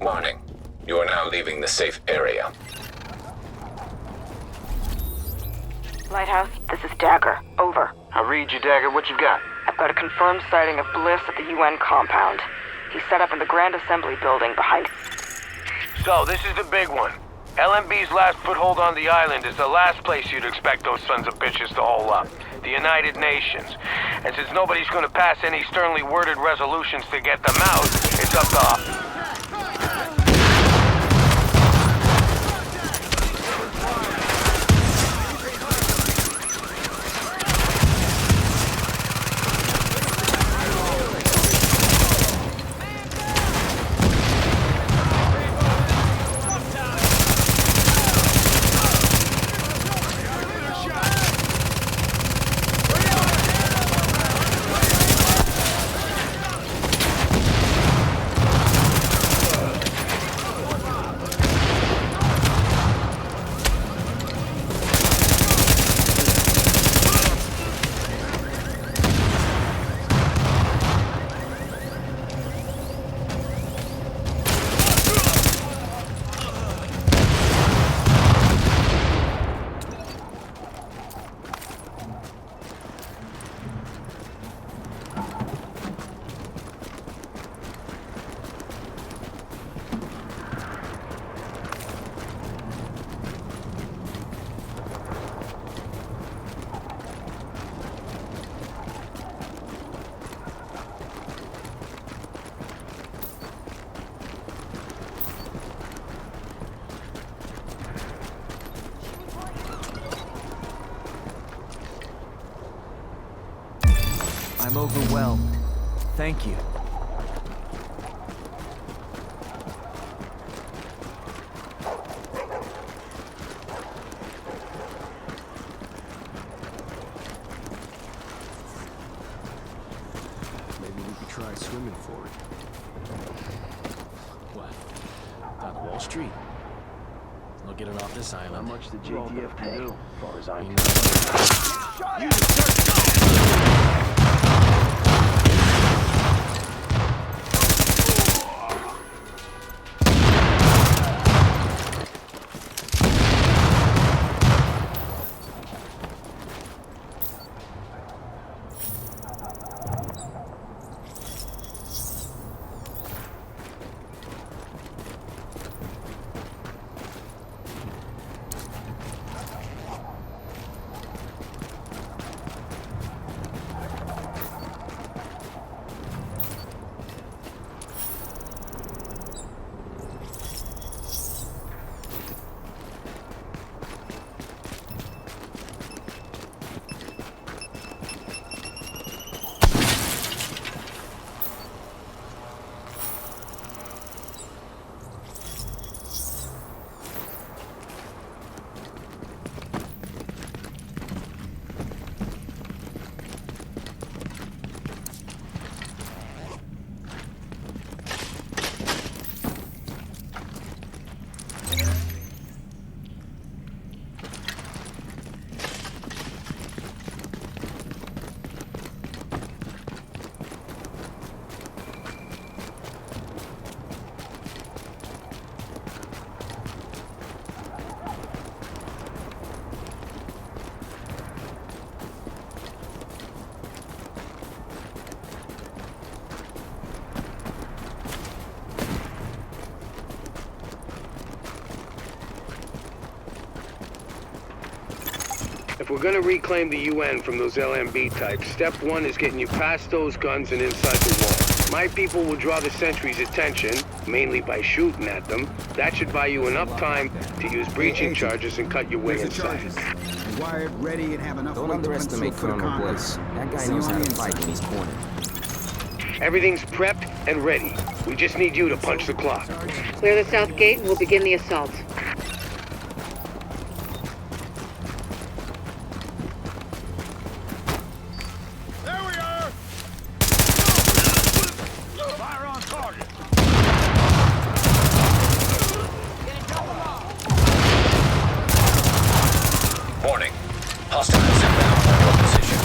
Warning. You are now leaving the safe area. Lighthouse, this is Dagger. Over. I read you, Dagger. What you got? I've got a confirmed sighting of Bliss at the UN compound. He's set up in the Grand Assembly building behind... So, this is the big one. LMB's last foothold on the island is the last place you'd expect those sons of bitches to hole up. The United Nations. And since nobody's gonna pass any sternly worded resolutions to get them out, it's up to... I'm overwhelmed. Thank you. Maybe we could try swimming for it. What? Down to Wall Street? No getting off this island. How much the JTF can do, as far as I You know. If we're gonna reclaim the UN from those LMB types, step one is getting you past those guns and inside the wall. My people will draw the sentry's attention, mainly by shooting at them. That should buy you enough time to use breaching charges and cut your way inside. Wired, ready, and have enough Don't underestimate Colonel Bliss. That guy knows how to fight when he's cornered. Everything's prepped and ready. We just need you to punch the clock. Clear the south gate and we'll begin the assault. Warning. Hostiles inbound on your position.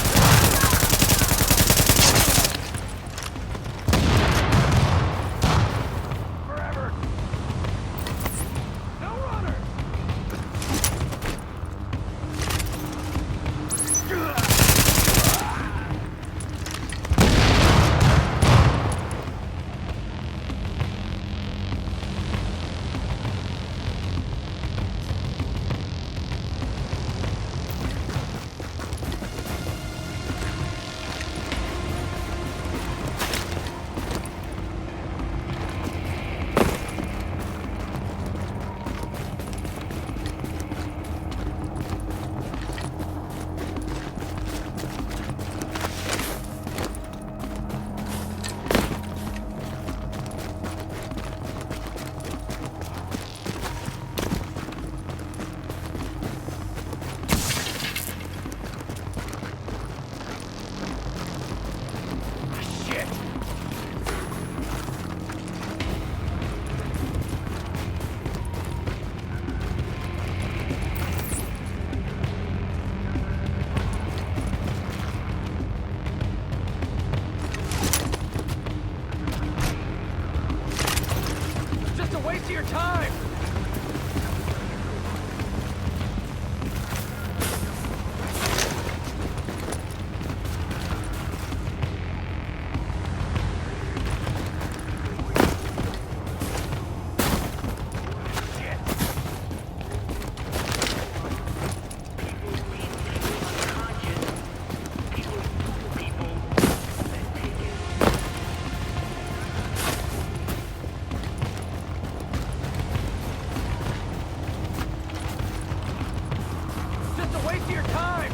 waste your time!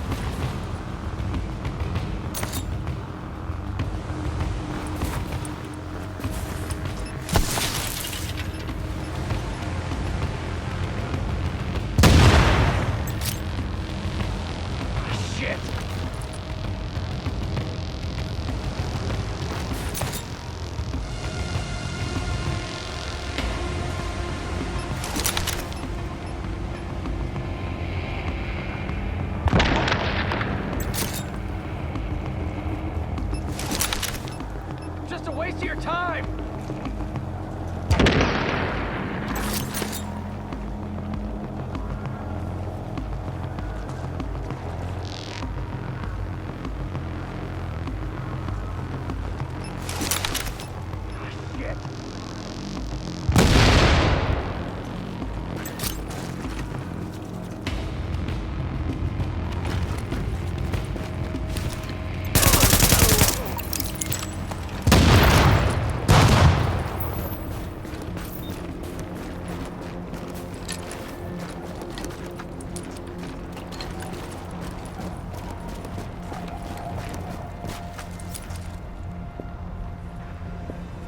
Shit! Just a waste of your time! Shit!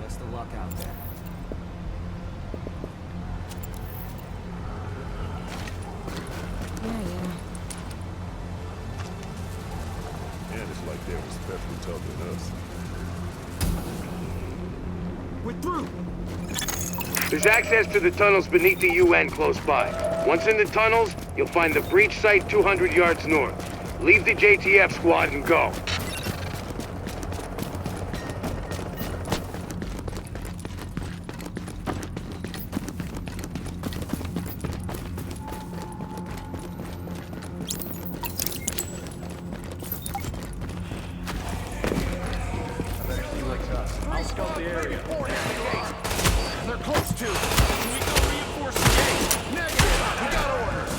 Best of luck out there. And it's like they're respectfully tougher than us. We're through! There's access to the tunnels beneath the UN close by. Once in the tunnels, you'll find the breach site 200 yards north. Leave the JTF squad and go. I'll scout the area. They're close to. We go reinforce the gate. Negative. We got orders.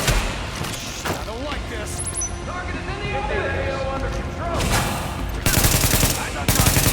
I don't like this. Target is in the open. Under control. I got target.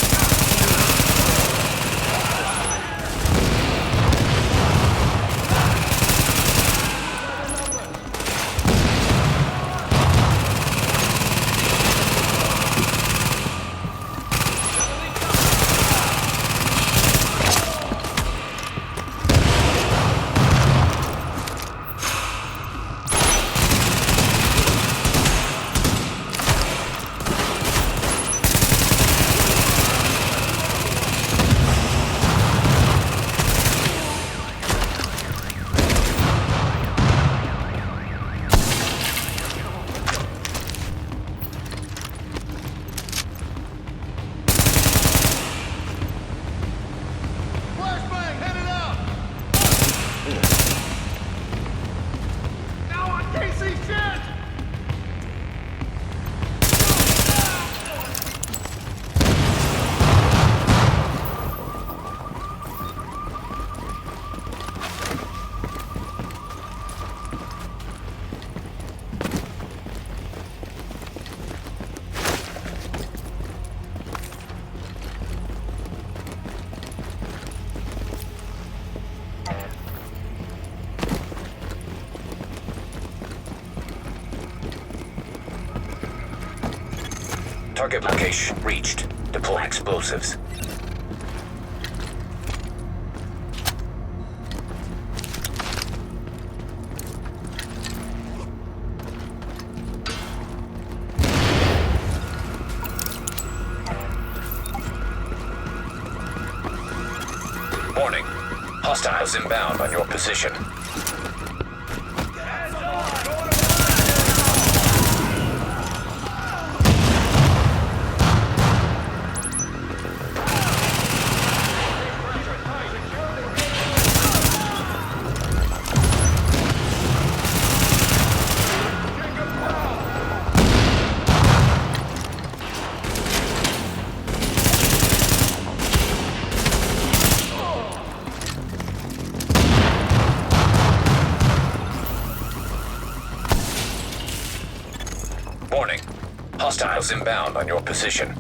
Target location reached. Deploy explosives. Warning. Hostiles inbound on your position. Warning. Hostiles inbound on your position.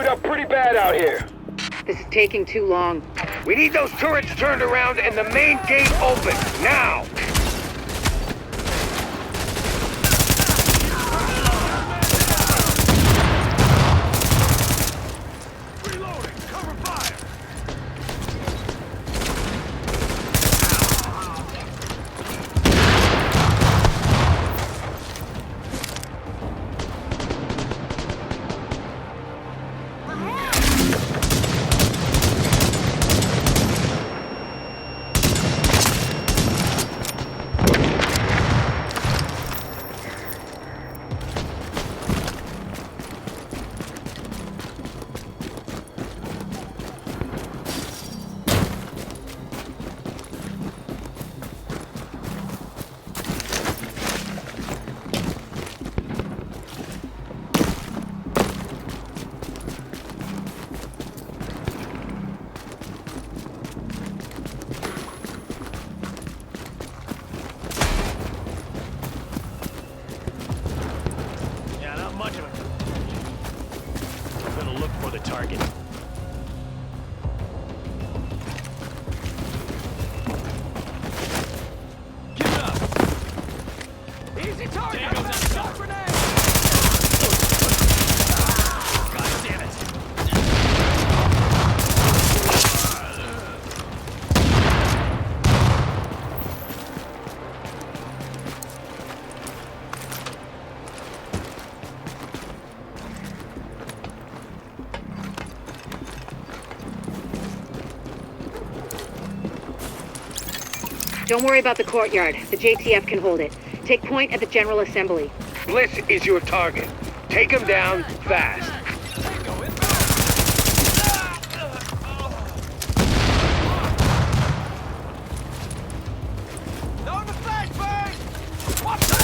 chewed up pretty bad out here. This is taking too long. We need those turrets turned around and the main gate open, now! Reloading! Cover fire! Yeah, not much of it. I'm gonna look for the target. Give it up! Easy target! There goes that shot. Grenade! God damn it! Don't worry about the courtyard. The JTF can hold it. Take point at the General Assembly. Bliss is your target. Take him down fast. On the flashbang! Watch out!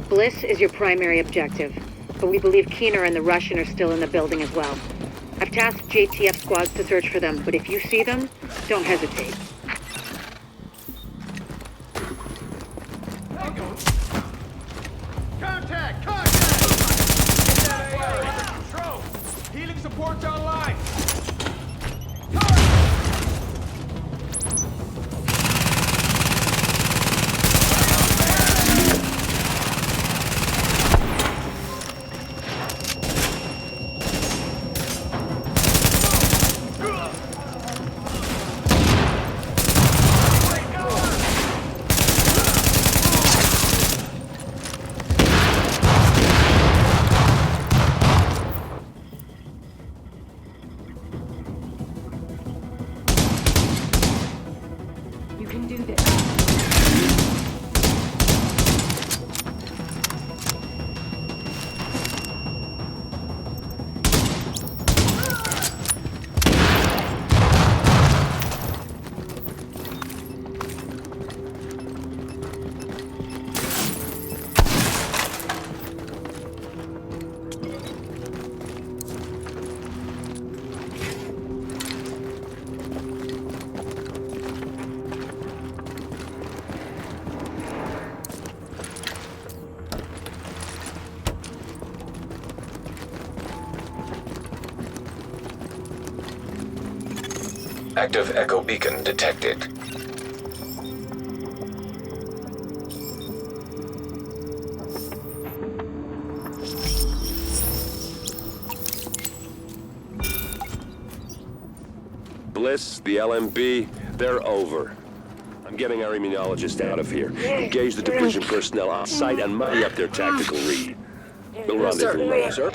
Bliss is your primary objective, but we believe Keener and the Russian are still in the building as well. I've tasked JTF squads to search for them, but if you see them, don't hesitate. Contact! Contact! Get that AR under control! Healing support's online! You can do this. Active echo beacon detected. Bliss, the LMB, they're over. I'm getting our immunologist out of here. Engage the division personnel on site and muddy up their tactical read. We'll rendezvous later. Sir.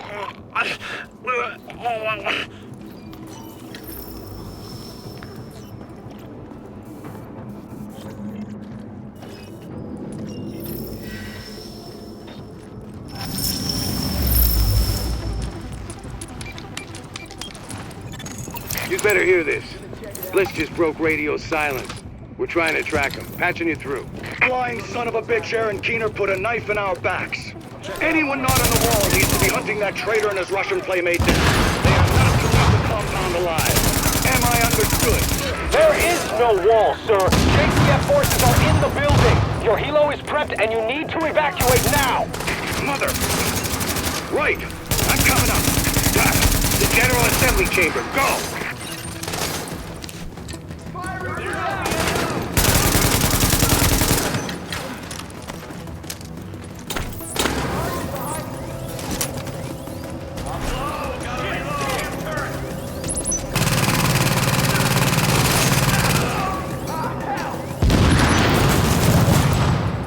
You'd better hear this. Bliss just broke radio silence. We're trying to track him. Patching you through. Flying son of a bitch, Aaron Keener put a knife in our backs. Anyone not on the wall needs to be hunting that traitor and his Russian playmate down. They are not to leave the compound alive. Am I understood? There is no wall, sir. JTF forces are in the building. Your helo is prepped and you need to evacuate now. Mother! Right! I'm coming up. Got it. The General Assembly Chamber. Go!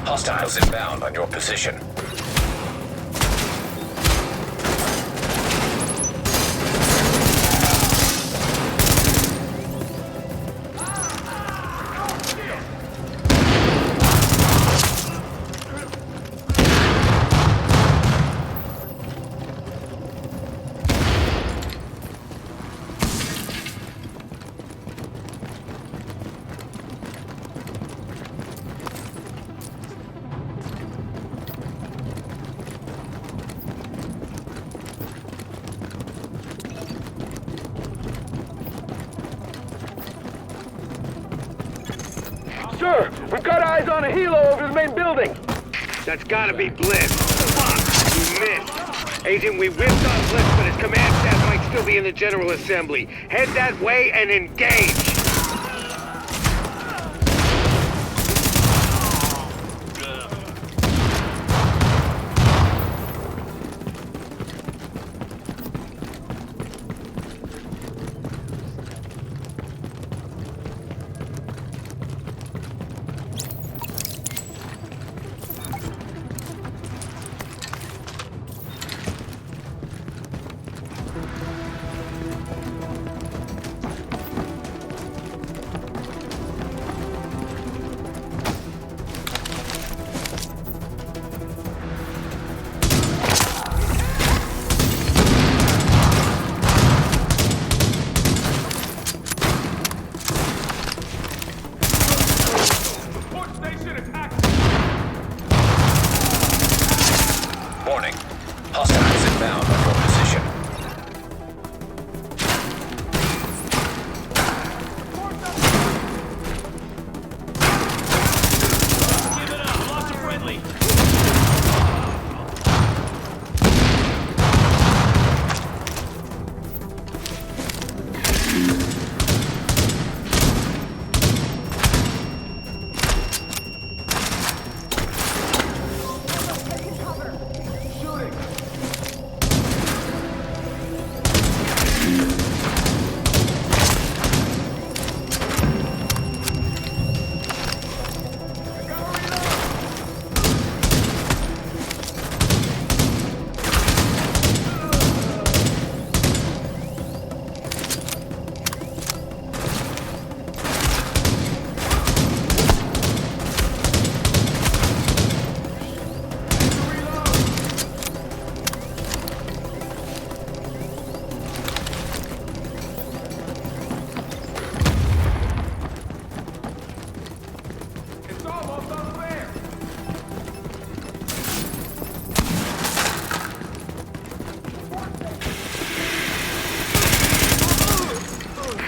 Hostiles inbound on your position. Sir, we've got eyes on a helo over the main building. That's gotta be Bliss. Fuck! You missed. Agent, we whipped on Bliss, but his command staff might still be in the General Assembly. Head that way and engage! Warning. Hostiles inbound on your position. Give it up. Lost a friendly.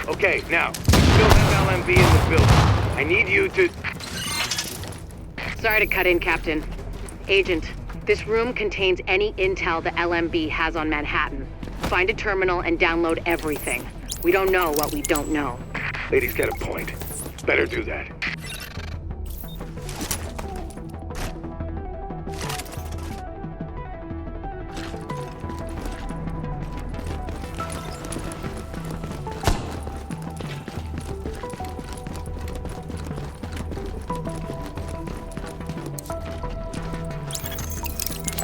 Okay, now, we still have LMB in the building. I need you to... Sorry to cut in, Captain. Agent, this room contains any intel the LMB has on Manhattan. Find a terminal and download everything. We don't know what we don't know. Lady's got a point. Better do that.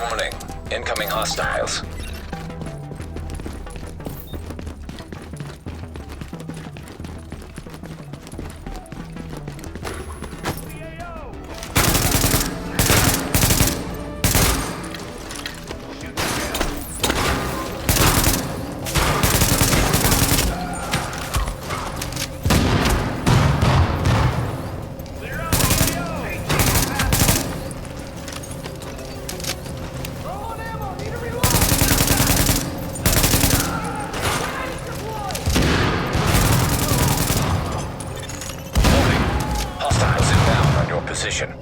Warning. Incoming hostiles. Position.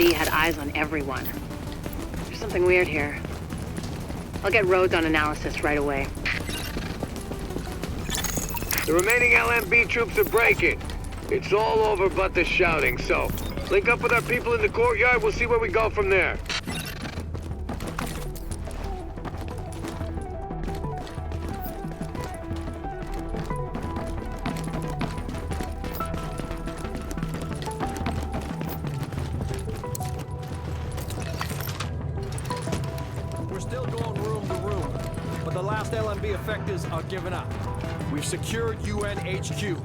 Had eyes on everyone. There's something weird here. I'll get Rhodes on analysis right away. The remaining LMB troops are breaking. It's all over but the shouting, so link up with our people in the courtyard, we'll see where we go from there. LMB effectors are giving up. We've secured UN HQ.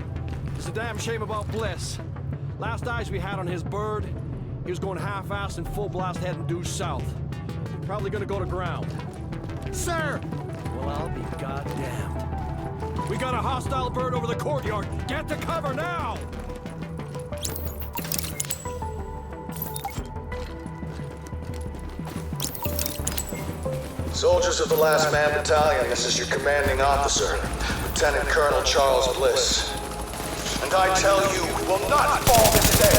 It's a damn shame about Bliss. Last eyes we had on his bird, he was going half-assed and full blast heading due south. Probably gonna go to ground. Sir! Well, I'll be goddamn. We got a hostile bird over the courtyard. Get to cover now! Soldiers of the Last Man Battalion, this is your commanding officer, Lieutenant Colonel Charles Bliss. And I tell you, we will not fall this day.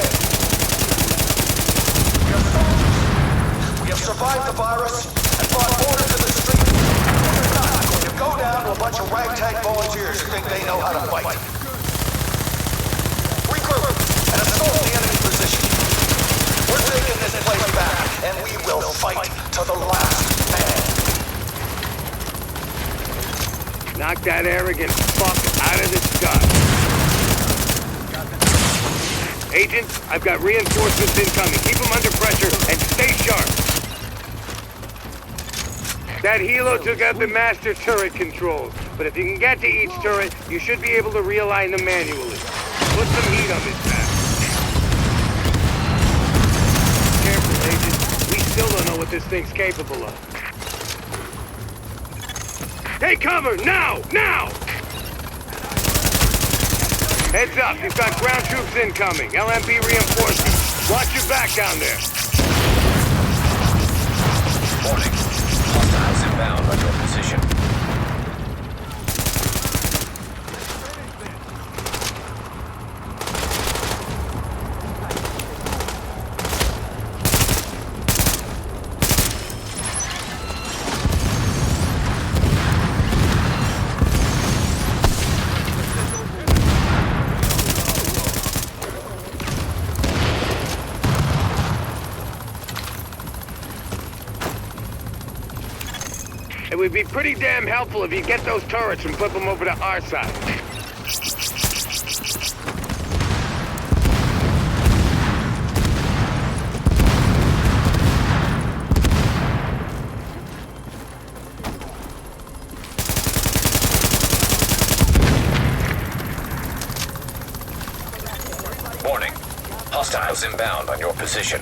We are soldiers. We have survived the virus and brought order to the streets. We're not going to go down to a bunch of ragtag volunteers who think they know how to fight. Regroup and assault the enemy position. We're taking this place back, and we will fight to the last man. Knock that arrogant fuck out of the sky. Agent, I've got reinforcements incoming. Keep them under pressure and stay sharp. That helo took out the master turret controls, but if you can get to each turret, you should be able to realign them manually. Put some heat on this map. Careful, Agent. We still don't know what this thing's capable of. Take cover! Now! Now! Heads up, you've got ground troops incoming. LMB reinforcements. Watch your back down there. Warning. Hostiles inbound on your position. It would be pretty damn helpful if you get those turrets and flip them over to our side. Warning. Hostiles inbound on your position.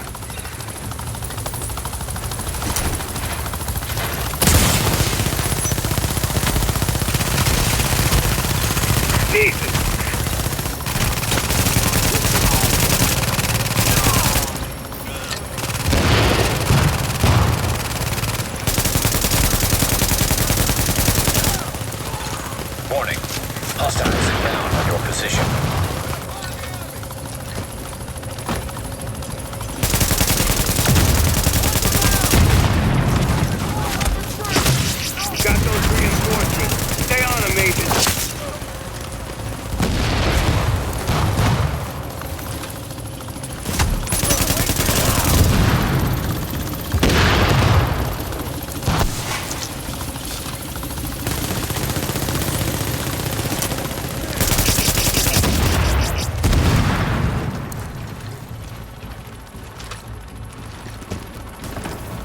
Warning. Hostiles inbound on your position. Got those reinforcements. Stay on them, Agent.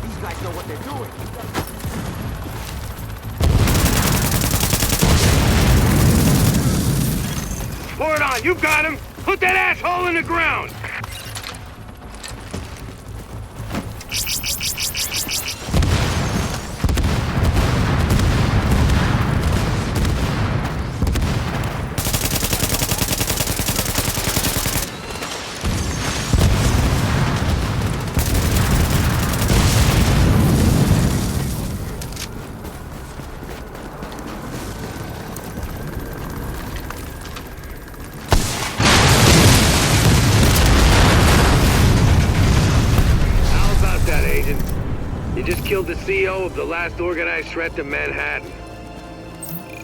These guys know what they're doing. Pour it on, you got him! Put that asshole in the ground! How about that, Agent? You just killed the CEO of the last organized threat to Manhattan.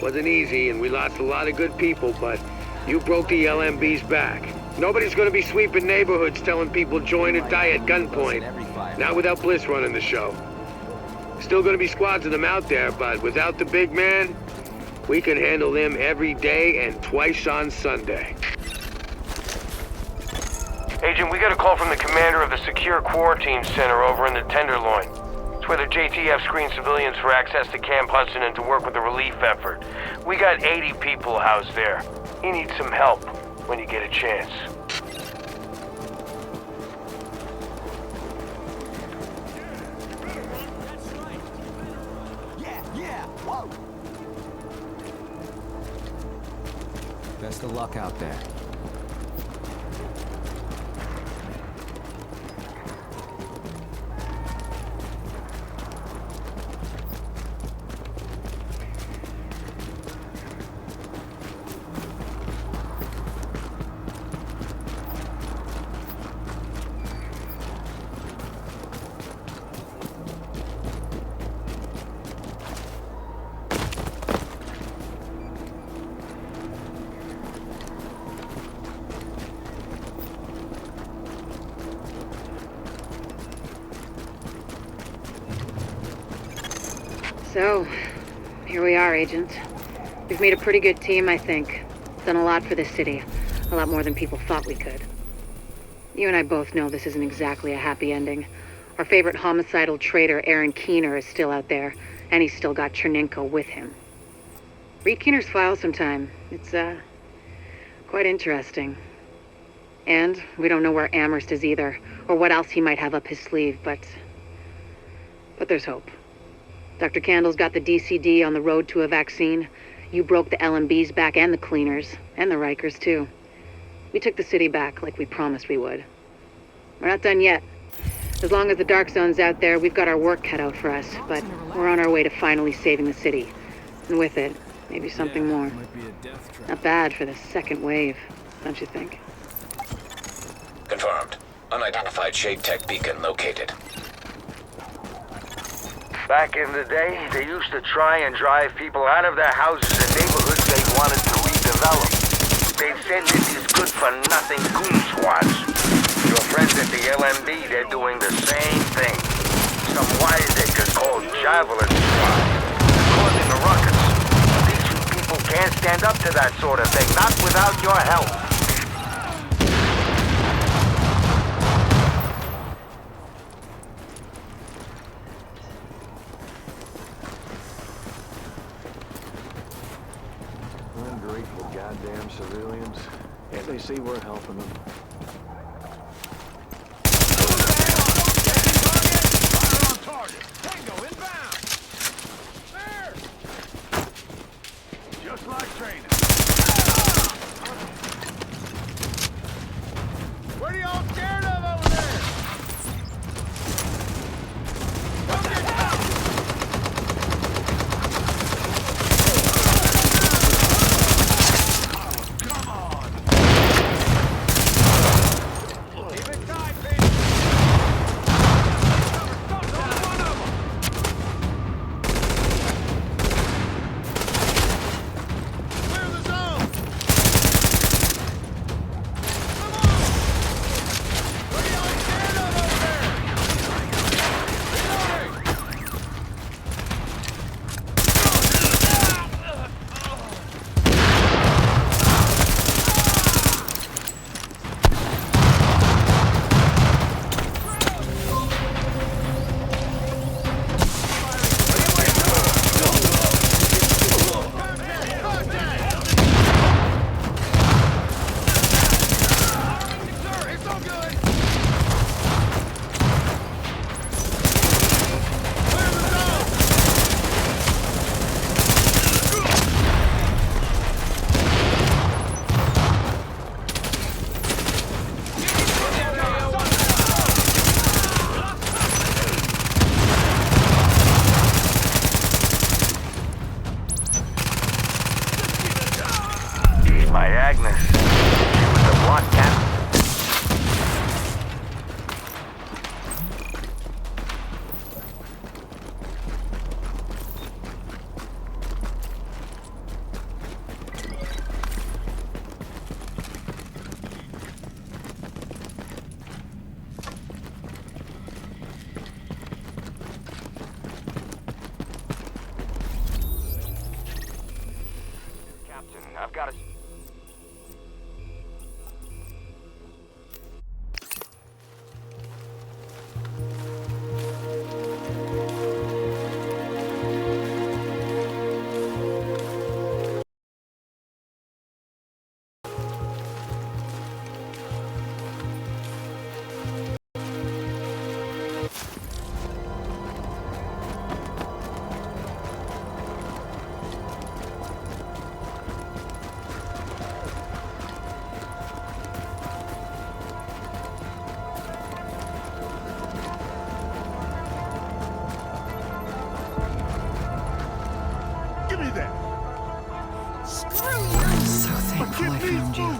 Wasn't easy, and we lost a lot of good people, but you broke the LMB's back. Nobody's gonna be sweeping neighborhoods telling people join or die at gunpoint. Not without Bliss running the show. Still gonna be squads of them out there, but without the big man, we can handle them every day and twice on Sunday. Agent, we got a call from the commander of the Secure Quarantine Center over in the Tenderloin. It's where the JTF screened civilians for access to Camp Hudson and to work with the relief effort. We got 80 people housed there. He needs some help when you get a chance. Yeah, whoa! Best of luck out there. So, here we are, Agent. We've made a pretty good team, I think. Done a lot for this city. A lot more than people thought we could. You and I both know this isn't exactly a happy ending. Our favorite homicidal traitor, Aaron Keener, is still out there, and he's still got Chernenko with him. Read Keener's file sometime. It's, quite interesting. And we don't know where Amherst is either, or what else he might have up his sleeve, but there's hope. Dr. Candle's got the DCD on the road to a vaccine. You broke the LMB's back and the cleaners, and the Rikers too. We took the city back like we promised we would. We're not done yet. As long as the Dark Zone's out there, we've got our work cut out for us, but we're on our way to finally saving the city. And with it, maybe something more. Not bad for the second wave, don't you think? Confirmed. Unidentified Shade Tech beacon located. Back in the day, they used to try and drive people out of their houses and neighborhoods they wanted to redevelop. They'd send in these good-for-nothing goon squads. Your friends at the LMB, they're doing the same thing. Some wiseacres called Javelin Squad. Causing a ruckus. These people can't stand up to that sort of thing, not without your help. Ungrateful goddamn civilians. Can't they see we're helping them? Fire on target. Tango inbound. There. Just like training. What are y'all scared of over there? Come get down. By Agnes. She was the block captain. I've got a... Give me that! Screw you! I'm so thankful I found you.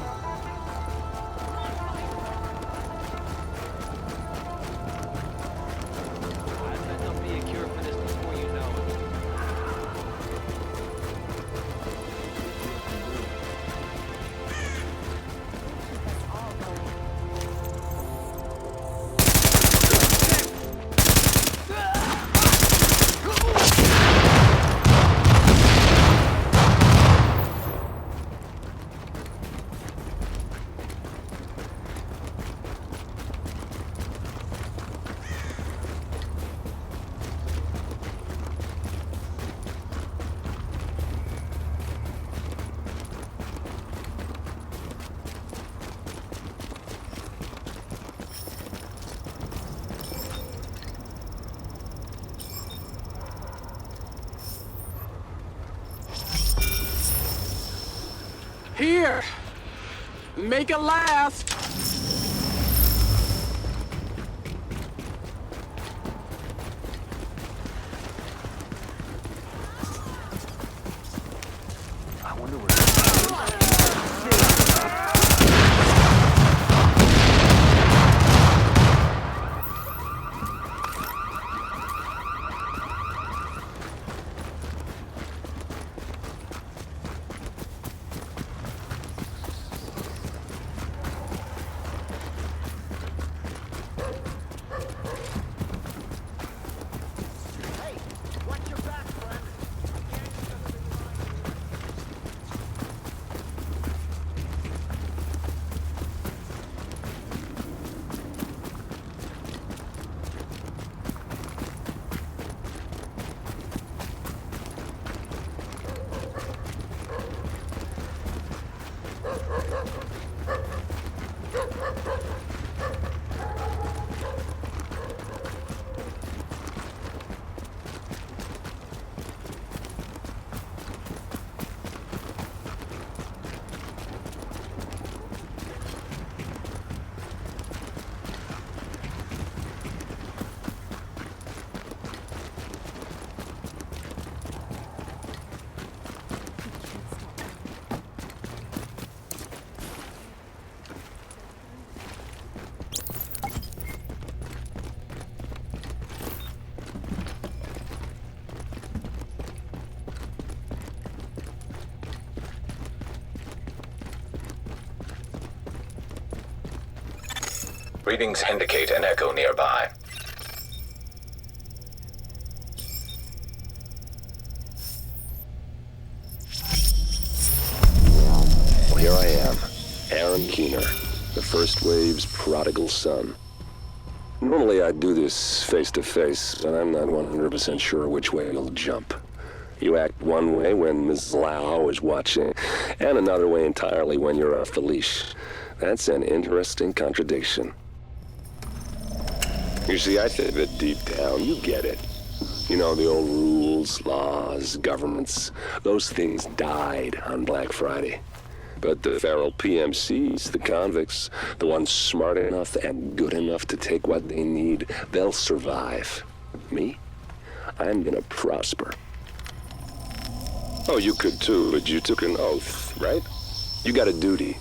Here! Make it last! I wonder where... Readings indicate an echo nearby. Well, here I am, Aaron Keener, the First Wave's prodigal son. Normally I'd do this face-to-face, but I'm not 100% sure which way you'll jump. You act one way when Ms. Lau is watching, and another way entirely when you're off the leash. That's an interesting contradiction. You see, I think that deep down, you get it. You know, the old rules, laws, governments, those things died on Black Friday. But the feral PMCs, the convicts, the ones smart enough and good enough to take what they need, they'll survive. Me? I'm gonna prosper. Oh, you could too, but you took an oath, right? You got a duty.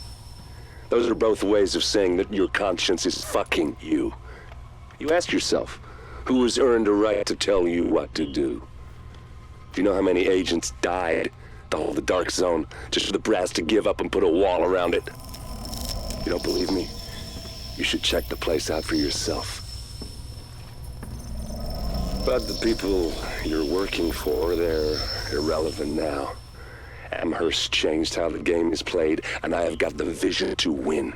Those are both ways of saying that your conscience is fucking you. You ask yourself, who has earned a right to tell you what to do? Do you know how many agents died to hold the Dark Zone just for the brass to give up and put a wall around it? You don't believe me? You should check the place out for yourself. But the people you're working for, they're irrelevant now. Amherst changed how the game is played, and I have got the vision to win.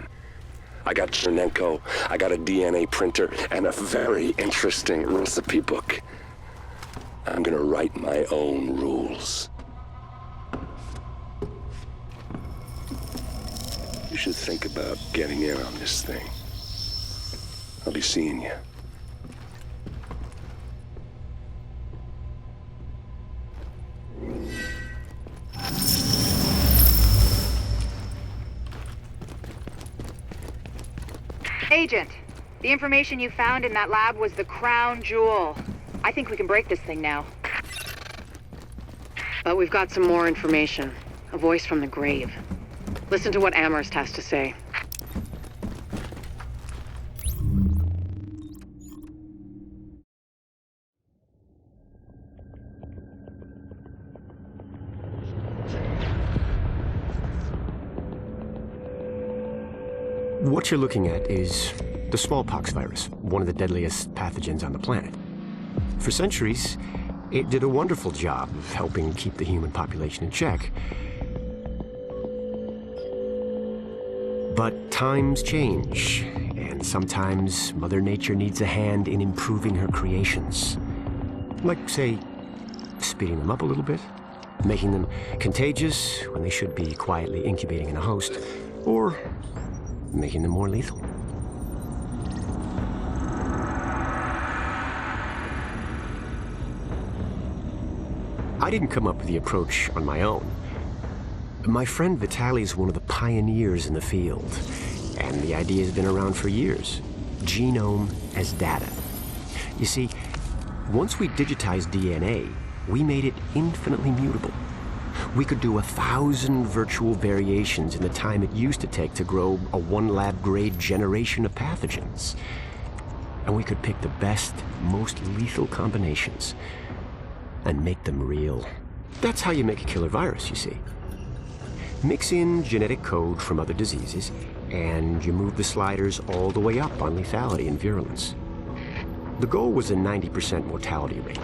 I got Chernenko, I got a DNA printer, and a very interesting recipe book. I'm gonna write my own rules. You should think about getting in on this thing. I'll be seeing you. Agent, the information you found in that lab was the crown jewel. I think we can break this thing now. But we've got some more information. A voice from the grave. Listen to what Amherst has to say. What you're looking at is the smallpox virus, one of the deadliest pathogens on the planet. For centuries, it did a wonderful job of helping keep the human population in check. But times change, and sometimes Mother Nature needs a hand in improving her creations. Like, say, speeding them up a little bit, making them contagious when they should be quietly incubating in a host, or making them more lethal. I didn't come up with the approach on my own. My friend Vitaly is one of the pioneers in the field, and the idea has been around for years. Genome as data. You see, once we digitized DNA, we made it infinitely mutable. We could do 1,000 virtual variations in the time it used to take to grow a one-lab-grade generation of pathogens. And we could pick the best, most lethal combinations and make them real. That's how you make a killer virus, you see. Mix in genetic code from other diseases, and you move the sliders all the way up on lethality and virulence. The goal was a 90% mortality rate.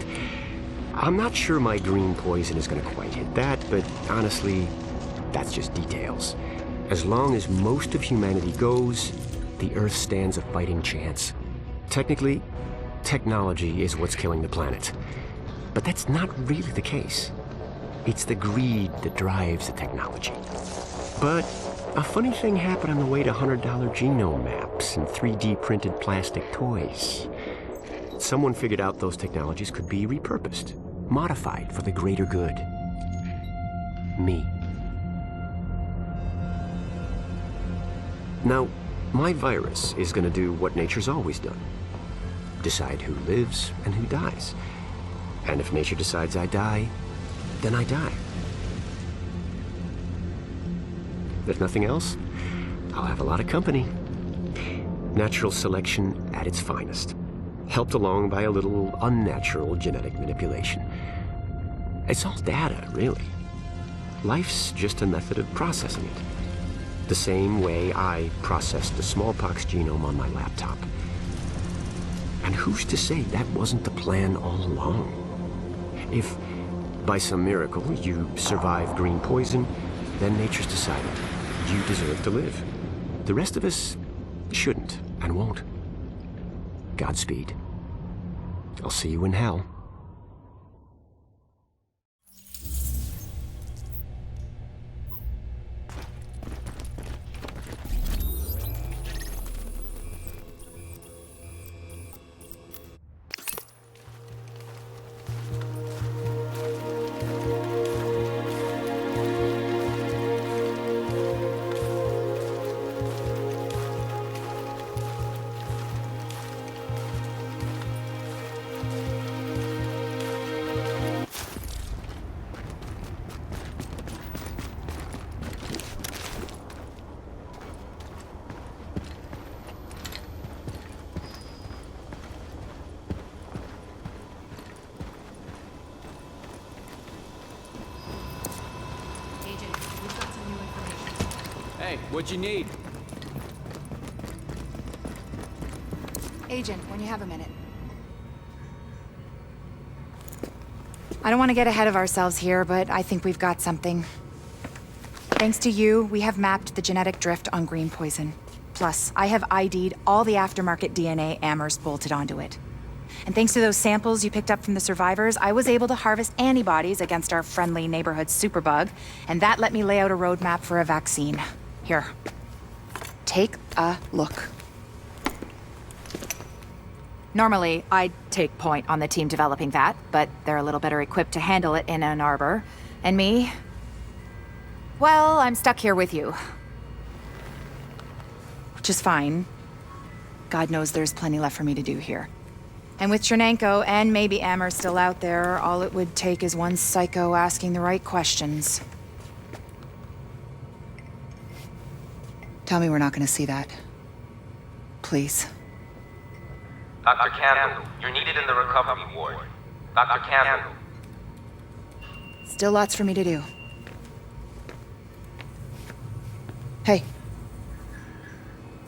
I'm not sure my green poison is going to quite hit that, but honestly, that's just details. As long as most of humanity goes, the Earth stands a fighting chance. Technically, technology is what's killing the planet. But that's not really the case. It's the greed that drives the technology. But a funny thing happened on the way to $100 genome maps and 3D printed plastic toys. Someone figured out those technologies could be repurposed, modified for the greater good. Me. Now, my virus is going to do what nature's always done. Decide who lives and who dies. And if nature decides I die, then I die. If nothing else, I'll have a lot of company. Natural selection at its finest, helped along by a little unnatural genetic manipulation. It's all data, really. Life's just a method of processing it. The same way I processed the smallpox genome on my laptop. And who's to say that wasn't the plan all along? If, by some miracle, you survive green poison, then nature's decided you deserve to live. The rest of us shouldn't and won't. Godspeed. I'll see you in hell. Hey, what you need? Agent, when you have a minute. I don't want to get ahead of ourselves here, but I think we've got something. Thanks to you, we have mapped the genetic drift on green poison. Plus, I have ID'd all the aftermarket DNA Amherst bolted onto it. And thanks to those samples you picked up from the survivors, I was able to harvest antibodies against our friendly neighborhood superbug, and that let me lay out a roadmap for a vaccine. Here. Take a look. Normally, I'd take point on the team developing that, but they're a little better equipped to handle it in Ann Arbor. And me? Well, I'm stuck here with you. Which is fine. God knows there's plenty left for me to do here. And with Chernenko and maybe Amherst still out there, all it would take is one psycho asking the right questions. Tell me we're not gonna see that. Please. Dr. Campbell, you're needed in the recovery ward. Dr. Campbell. Still lots for me to do. Hey.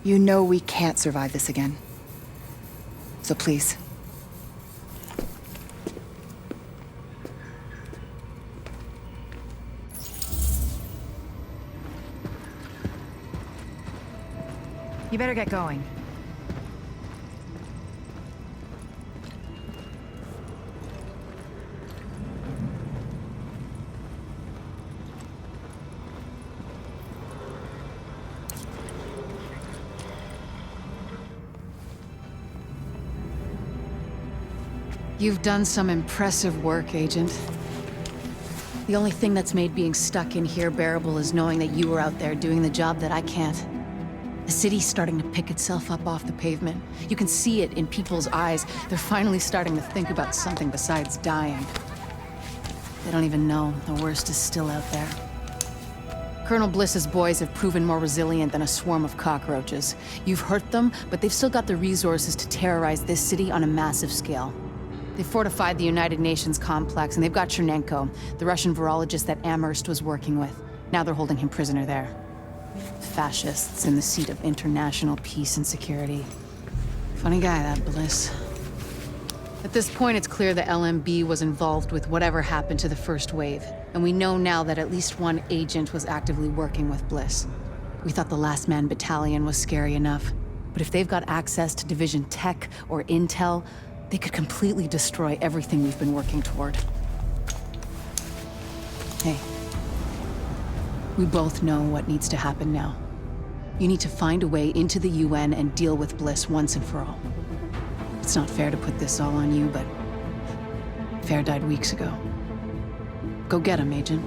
You know we can't survive this again. So please. You better get going. You've done some impressive work, Agent. The only thing that's made being stuck in here bearable is knowing that you were out there doing the job that I can't. The city's starting to pick itself up off the pavement. You can see it in people's eyes. They're finally starting to think about something besides dying. They don't even know the worst is still out there. Colonel Bliss's boys have proven more resilient than a swarm of cockroaches. You've hurt them, but they've still got the resources to terrorize this city on a massive scale. They fortified the United Nations complex, and they've got Chernenko, the Russian virologist that Amherst was working with. Now they're holding him prisoner there. Fascists in the seat of international peace and security. Funny guy, that Bliss. At this point, it's clear the LMB was involved with whatever happened to the first wave, and we know now that at least one agent was actively working with Bliss. We thought the Last Man Battalion was scary enough, but if they've got access to Division Tech or Intel, they could completely destroy everything we've been working toward. Hey. We both know what needs to happen now. You need to find a way into the UN and deal with Bliss once and for all. It's not fair to put this all on you, but Fair died weeks ago. Go get him, Agent.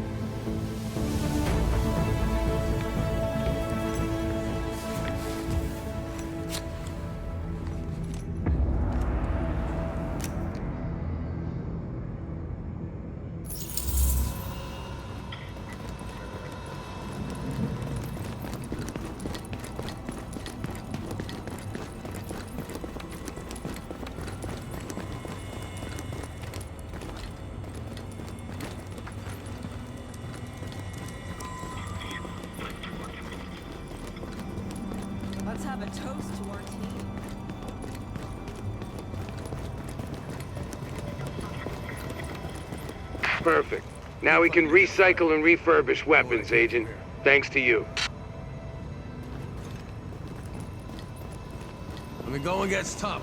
Let's have a toast to our team. Perfect. Now we can recycle and refurbish weapons, Agent. Thanks to you. When the going gets tough,